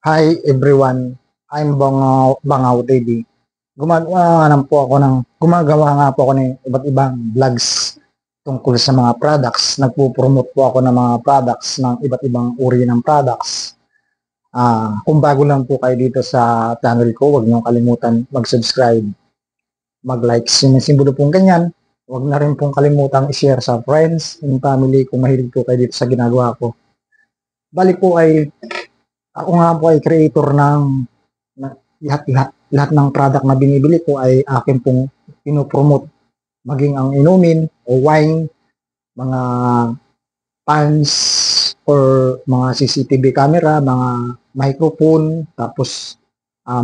Hi everyone, I'm Bangaw TV. Gumagawa nga po ako ng iba't ibang vlogs tungkol sa mga products. Nagpo-promote po ako ng mga products ng iba't ibang uri ng products. Kung bago lang po kayo dito sa channel ko, huwag niyong kalimutan mag-subscribe, mag-like, simbolo pong ganyan. Huwag na rin pong kalimutan i-share sa friends and family kung mahilig po kayo dito sa ginagawa ko. Bali po ay ako nga po ay creator ng lahat ng product na binibili ko ay akin pong pinopromote. Maging ang inumin o wine, mga pans or mga CCTV camera, mga microphone, tapos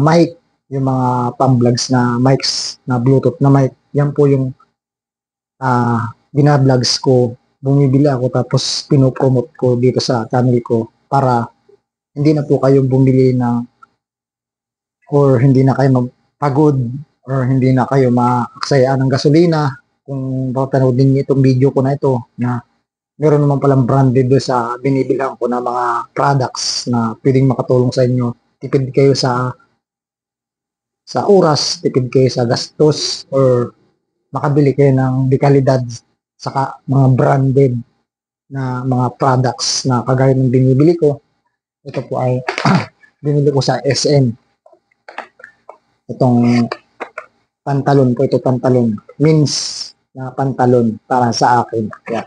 mic, yung mga pang-vlogs na mics, na Bluetooth na mic. Yan po yung binablogs ko. Bumibili ako tapos pinopromote ko dito sa channel ko para hindi na po kayo bumili ng or hindi na kayo magpagod or hindi na kayo maaksayaan ng gasolina kung papanoodin niyo itong video ko na ito na meron naman palang branded doon sa binibilhan ko na mga products na pwedeng makatulong sa inyo. Tipid kayo sa oras, tipid kayo sa gastos, or makabili kayo ng dekalidad saka mga branded na mga products na kagaya ng binibili ko. Ito po ay binili ko sa SM. Itong pantalon po, ito pantalon. Means na pantalon para sa akin. Yeah.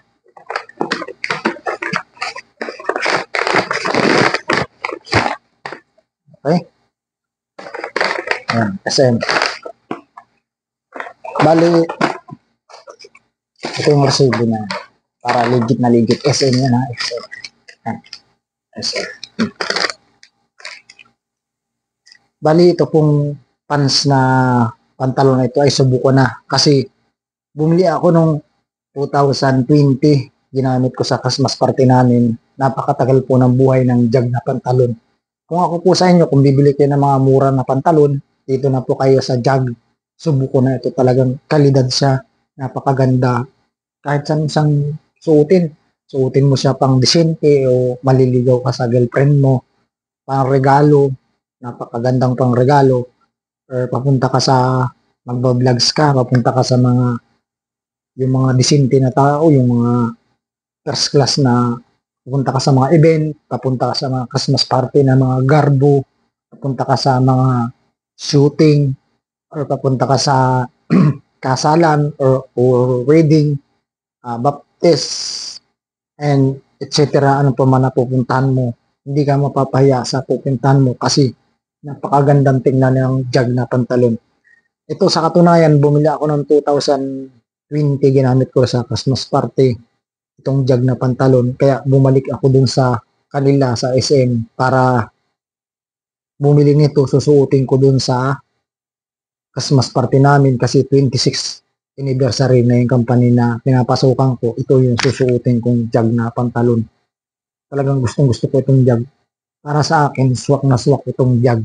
Okay? Ayan, SM. Bali, ito yung resibo na para legit na legit. SM yan ha, SM. Ayan, SM. Bali, ito pong pants na pantalon na ito ay subuko na kasi bumili ako nung 2020, ginamit ko sa Christmas party namin. Napakatagal po ng buhay ng jag na pantalon. Kung ako po sa inyo, kung bibili kayo ng mga mura na pantalon, dito na po kayo sa jag. Subuko na ito, talagang kalidad siya, napakaganda. Kahit saan suotin, suotin mo siya pang disente o maliligaw ka sa girlfriend mo, pang regalo, napakagandang pang regalo, or papunta ka sa magba-vlogs ka, papunta ka sa yung mga disente na tao, yung mga first class na papunta ka sa mga event, papunta ka sa mga Christmas party na mga garbo, papunta ka sa mga shooting, or papunta ka sa kasalan or wedding, baptist, and etc. Ano pa man napupuntahan mo, hindi ka mapapahiya sa pupuntahan mo kasi napakagandang tingnan ng jag na pantalon. Ito sa katunayan, bumili ako ng 2020, ginamit ko sa Christmas party itong jag na pantalon. Kaya bumalik ako dun sa kanila sa SM para bumili nito, susuotin ko dun sa Christmas party namin kasi 26th anniversary na yung company na pinapasukan ko. Ito yung susuotin kong jag na pantalon. Talagang gustong gusto ko itong jag. Para sa akin, swak na swak itong jag.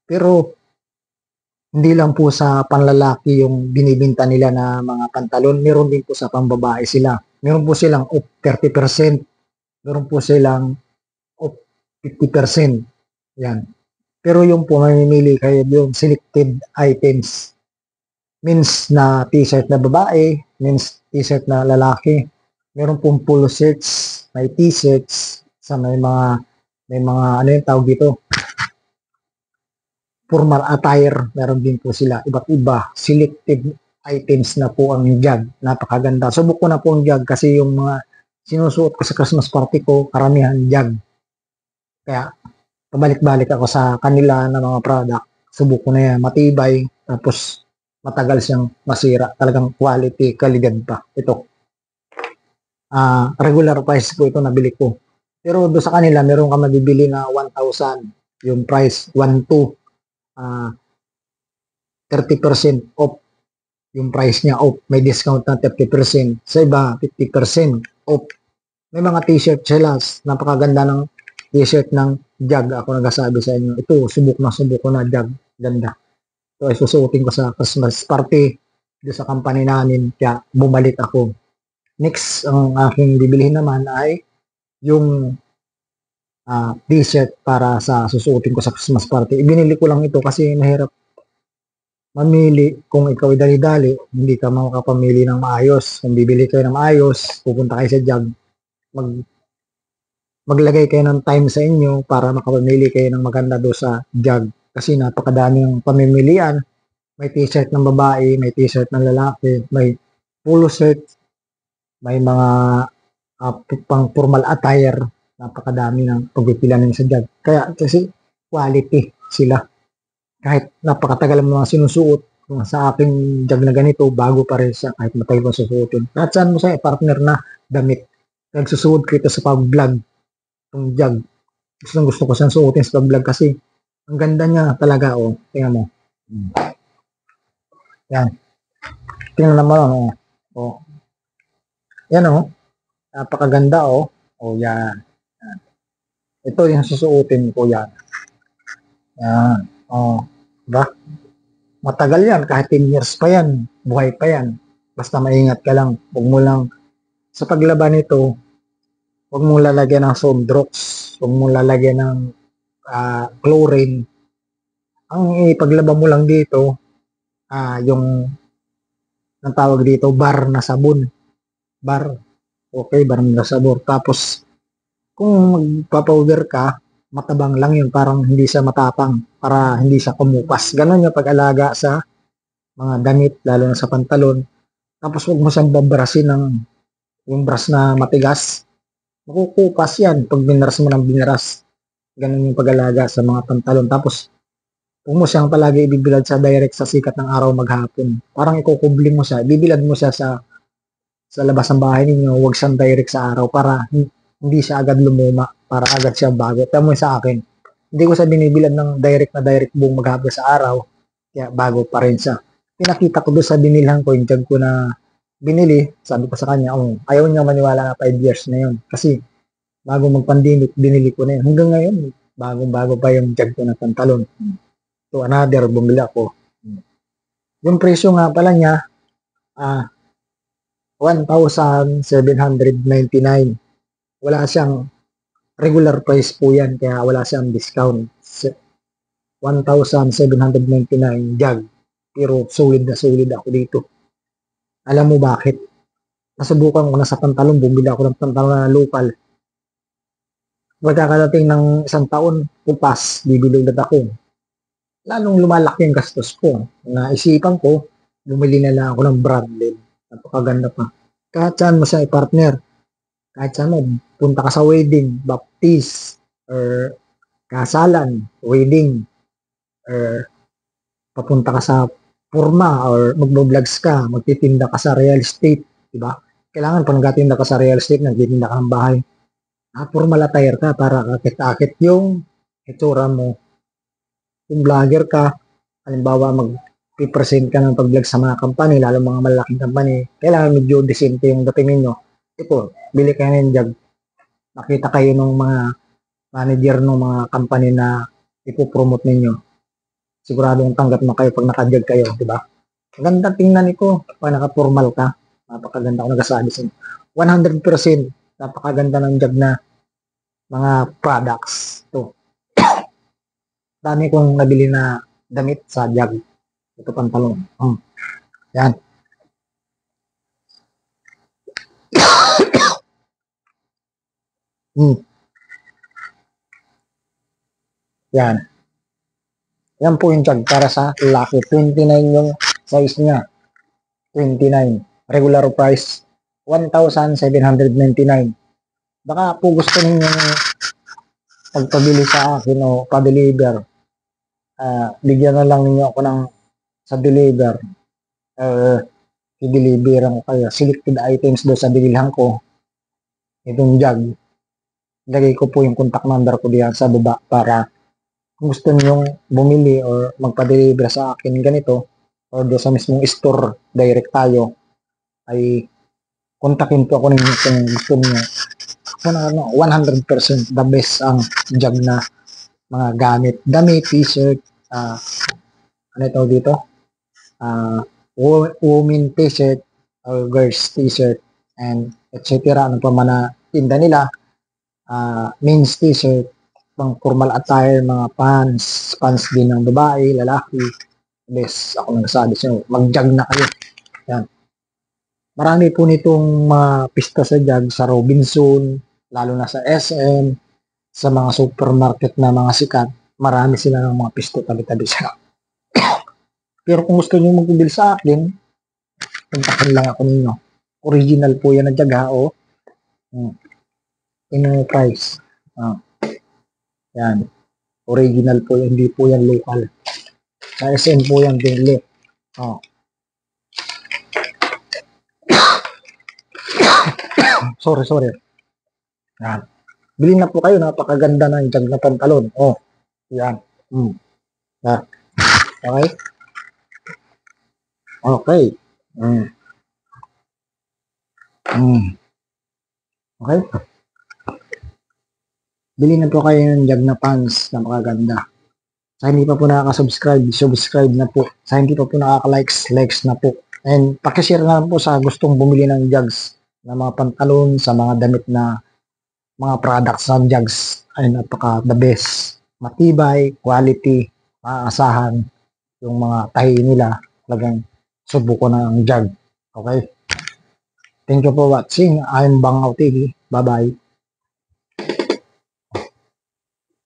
Pero hindi lang po sa panlalaki yung binibinta nila na mga pantalon, meron din po sa pambabae sila. Meron po silang off 30%, meron po silang off 50%. Yan. Pero yung po mamimili kayo yung selected items. Means na t-shirt na babae, means t-shirt na lalaki. Meron pong polo shirts, may t-shirts, sa may mga ano yung tawag dito, formal attire, meron din po sila, iba't iba, selected items na po ang jag, napakaganda. Subok ko na po ang jag kasi yung mga sinusuot ko sa Christmas party ko, karamihan jag. Kaya, pabalik-balik ako sa kanila na mga product, subok ko na yan, matibay, tapos matagal siyang masira, talagang quality, kalidad pa. Ito, regular price ko ito nabili ko. Pero do sa kanila, meron ka mabibili na 1,000, yung price 1,200. 30% off yung price niya, off. May discount na 30%. Sa iba, 50% off. May mga t-shirt sila. Napakaganda ng t-shirt ng jag. Ako nagsasabi sa inyo. Ito, subok ko na jag. Ganda. Ito ay susuotin ko sa Christmas party doon sa company namin. Kaya bumalik ako. Next, ang aking bibilihin naman ay yung t-shirt para sa susuotin ko sa Christmas party. Ibinili ko lang ito kasi mahirap mamili kung ikaw ay dali-dali, hindi ka makakapamili ng maayos. Kung bibili kayo ng maayos, pupunta kayo sa JAG, mag, maglagay kayo ng time sa inyo para makapamili kayo ng maganda do sa JAG. Kasi napakadami ng pamimilian. May t-shirt ng babae, may t-shirt ng lalaki, may polo shirt, may mga pang formal attire. Napakadami ng pagpipila nyo sa JAG. Kaya kasi quality sila. Kahit napakatagal mo mga sinusuot, kung sa aking jag na ganito, bago pa rin siya kahit matagal mo susuotin. Kahit saan mo sa partner na damit. Nagsusuot ko ito sa pag-vlog. Itong jag. Gusto ko siyang suotin sa pag-vlog kasi ang ganda niya talaga, oh. Tingnan mo. Yan. Tingnan naman, oh. Oh. Yan, oh. Napakaganda, oh. Oh, yan. Yan. Ito yung susuotin ko, yan. Yan. Oh. Diba? Matagal yan, kahit 10 years pa yan, buhay pa yan. Basta maingat ka lang. Huwag mo lang, sa paglaban nito, huwag mong lalagyan ng Sodrox, huwag mong lalagyan ng chlorine. Ang ipaglaban mo lang dito, yung, ang tawag dito, bar na sabon. Bar. Okay, bar na sabon. Tapos, kung magpa-powder ka, matabang lang yun, parang hindi siya matapang, para hindi siya kumupas. Ganon yung pag-alaga sa mga damit, lalo na sa pantalon. Tapos huwag mo siyang babrasin ng yung brush na matigas. Makukupas yan pag binaras mo ng binaras. Ganon yung pag-alaga sa mga pantalon. Tapos, huwag mo siyang palagi ibibilad sa direct sa sikat ng araw maghapon. Parang ikukubli mo siya, ibibilad mo siya sa labas ng bahay ninyo, huwag siyang direct sa araw para hindi siya agad lumuma, para agad siya bago. Tama mo sa akin, hindi ko siya binibilad ng direct buong maghapon sa araw, kaya bago pa rin siya. Pinakita ko doon sa binilhan ko, yung jag ko na binili, sabi ko sa kanya, ayaw niya maniwala na 5 years na yun. Kasi bago mag-pandemic, binili ko na yun. Hanggang ngayon, bago pa yung jag ko na pantalon. So another, bumili ako. Yung presyo nga pala niya, 1,799. Wala siyang regular price po yan, kaya wala siyang discount. 1,799 jag. Pero solid na solid ako dito. Alam mo bakit? Nasubukan ko na sa pantalon, bumili ako ng pantalon na local. Pagkakadating ng isang taon, kupas, bibili ulit ako. Lalong lumalaki yung gastos ko. Naisipan ko, bumili na lang ako ng branded. Napakaganda pa. Kahit saan mo siya i-partner. Kahit saan mo, punta ka sa wedding, baptist, or kasalan, wedding, or papunta ka sa forma, or magbo-vlogs ka, magtitinda ka sa real estate, diba? Kailangan pag nagtitinda ka sa real estate, nagtitinda ka ng bahay, formal attire ka para kakit-akit yung itsura mo. Kung vlogger ka, halimbawa mag-present ka ng pag-vlog sa mga company, lalo mga malaking company, kailangan medyo disente yung dating ninyo. Ito, bili kayo ng jag. Nakita kayo ng mga manager ng mga company na ipopromote ninyo. Siguradong tanggap na kayo pag nakajag kayo, di ba? Ganda tingnan ito pag naka-formal ka. Napakaganda ko nagasabi sa 100% napakaganda ng jag na mga products. Ito. Dami kong nabili na damit sa jag. Ito pantalon. Yan. Yan. Yan po yung jag para sa lalaki. 29 yung size niya. 29. Regular price, 1,799. Baka po gusto ninyo pagpabili sa akin o pa-deliver. Bigyan na lang ninyo ako ng sa deliver. I-deliveran ko kayo. Selected items doon sa binilhan ko. Itong jag. Lagay ko po yung contact number ko diyan sa baba para kung gusto niyo bumili or magpa-deliver sa akin ganito or doon sa mismong store direct tayo ay kontakin po ako ninyo kung gusto niyo. 100% the best ang jag na mga gamit. Damit, t-shirt, ano ito dito? Women t-shirt or girls t-shirt and etc. Ano pa man na tinda nila men's t-shirt, pang formal attire, mga pants din ng babae, lalaki. Bes, ako nagsabi sa inyo, mag-jog na kayo. Yan. Marami po nitong mga pista sa jog sa Robinson, lalo na sa SM, sa mga supermarket na mga sikat. Marami sila ng mga pisto tabi-tabi sa. Pero kung gusto niyo magbibil sa akin, kontakin lang ako ninyo. Original po yan na jog ha, oh. In price. Yan. Original po yan, hindi po yan local. Sa SM po yan, binili. Sorry. Yan. Bili na po kayo, napakaganda ng jag na pantalon. Yan. Yan. Okay? Okay. Okay? Bili na po kayo ng jag na pants, napakaganda. Sa hindi pa po nakaka-subscribe, subscribe na po. Sa hindi pa po nakaka-likes, likes na po. And pakishare na lang po sa gustong bumili ng jugs na mga pantalon, sa mga damit na mga products ng jugs ay napaka the best. Matibay, quality, maaasahan yung mga tahi nila. Talagang subuko na ang jug. Okay? Thank you for watching. I'm Bangaw TV. Bye-bye.